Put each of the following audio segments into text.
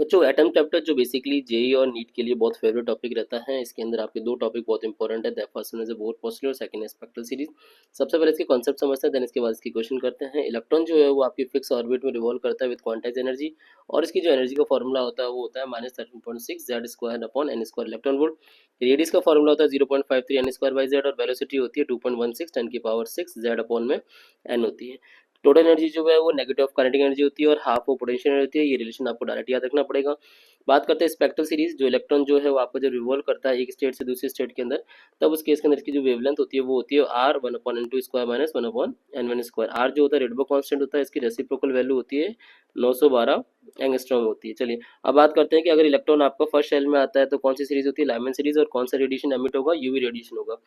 बच्चों atom chapter जो basically JEE और नीट के लिए बहुत फेवरेट टॉपिक रहता है। इसके अंदर आपके दो टॉपिक बहुत इंपॉर्टेंट है। First one is bore postal और सेकंड है स्पेक्ट्रल सीरीज। सबसे पहले इसके कॉन्सेप्ट समझते हैं, देन इसके बाद इसकी क्वेश्चन करते हैं। इलेक्ट्रॉन जो है वो आपकी फिक्स ऑर्बिट में रिवॉल्व करता है विद क्वांटाइज एनर्जी, और इसकी जो एनर्जी का फॉर्मूला होता है वो होता है -13.6 z square upon n square electron volt. Radius का फॉर्मूला होता है 0.53 एन स्क्वायर बाई जेड, और वेलोसिटी होती है 2.16 10 की पावर 6 जेड अपॉन में एन होती है। टोटल एनर्जी जो है वो नेगेटिव ऑफ काइनेटिक एनर्जी होती है और हाफ वो पोटेंशियल एनर्जी होती है। ये रिलेशन आपको डायरेक्ट याद रखना पड़ेगा। बात करते हैं स्पेक्ट्रल सीरीज। जो इलेक्ट्रॉन जो है वो आपको जब रिवॉल्व करता है एक स्टेट से दूसरे स्टेट के अंदर, तब उस केस के अंदर इसकी जो वेवलेंथ होती है वो होती है r one upon n two square minus one upon n one square. R जो होता है रेडबर्ग कांस्टेंट होता है, इसकी रेसिप्रोकल वैल्यू होती है 912 एंगस्ट्रॉम होती है। चलिए अब बात करते हैं कि अगर इलेक्ट्रॉन आपका फर्स्ट शेल में आता है तो कौन सी सीरीज होती है, लाइमन सीरीज, और कौन सा रेडिएशन एमिट होगा, यूवी रेडिएशन होगा।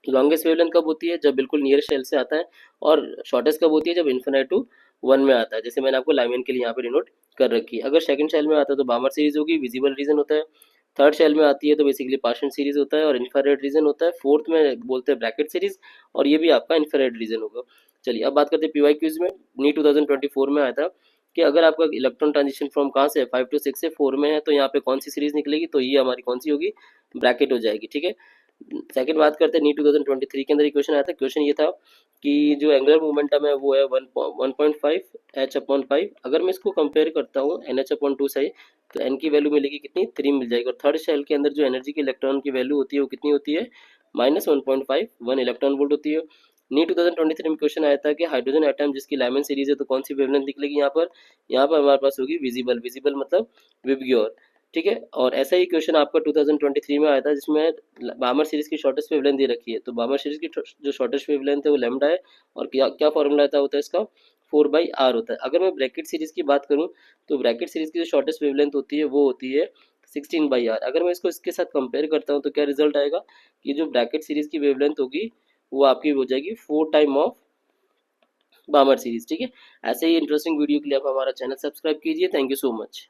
लॉन्गेस्ट वेवलेंथ कब होती है, जब बिल्कुल नियर शेल से आता है, और शॉर्टेस्ट कब होती है, जब इन्फिनाइट टू वन में आता है, जैसे मैंने आपको लाइमन के लिए यहाँ पे डिनोट कर रखी है। अगर सेकंड शेल में आता है तो बामर सीरीज होगी, विजिबल रीजन होता है। थर्ड शेल में आती है तो बेसिकली पार्शियल सीरीज होता है और इंफ्रारेड रीजन होता है। फोर्थ में बोलते हैं ब्रैकेट सीरीज, और ये भी आपका इंफ्रारेड रीजन होगा। चलिए अब बात करते हैं पीवाई क्यूज में। नी 2024 में आया था कि अगर आपका इलेक्ट्रॉन ट्रांजिशन फ्रॉम कहाँ से 5 to 6 से 4 में है तो यहाँ पे कौन सी सीरीज निकलेगी, तो ये हमारी कौन सी होगी, ब्रैकेट हो जाएगी। ठीक है। सेकंड बात करते हैं नी 2023 के अंदर एक क्वेश्चन आया था। क्वेश्चन ये था कि जो एंगुलर मोमेंटम है वो है 1.5 एच अपॉन 5। अगर मैं इसको कंपेयर करता हूँ एन एच अपॉन टू से, तो एन की वैल्यू मिलेगी कितनी, 3 मिल जाएगी। और थर्ड शेल के अंदर जो एनर्जी के इलेक्ट्रॉन की वैल्यू होती है वो कितनी होती है, -1.5 1 इलेक्ट्रॉन वोल्ट होती है। नी 2023 में क्वेश्चन आया था कि हाइड्रोजन एटम जिसकी लाइमन सीरीज है तो कौन सी वेवलेंथ निकलेगी यहाँ पर हमारे पास होगी विजिबल। विजिबल मतलब विबग्योर। ठीक है। और ऐसा ही क्वेश्चन आपका 2023 में आया था जिसमें बामर सीरीज की शॉर्टेस्ट वेवलेंथ दे रखी है। तो बामर सीरीज की जो शॉर्टेस्ट वेवलेंथ है वो लेमडा है, और क्या क्या फॉर्मूला होता है इसका, 4/r होता है। अगर मैं ब्रैकेट सीरीज की बात करूं तो ब्रैकेट सीरीज की जो शॉर्टेस्ट वेवलेंथ होती है वो होती है 16/r। अगर मैं इसको इसके साथ कंपेयर करता हूं तो क्या रिजल्ट आएगा कि जो ब्रैकेट सीरीज की वेवलेंथ होगी वो आपकी हो जाएगी 4 टाइम ऑफ बामर सीरीज। ठीक है। ऐसे ही इंटरेस्टिंग वीडियो के लिए आप हमारा चैनल सब्सक्राइब कीजिए। Thank you so much.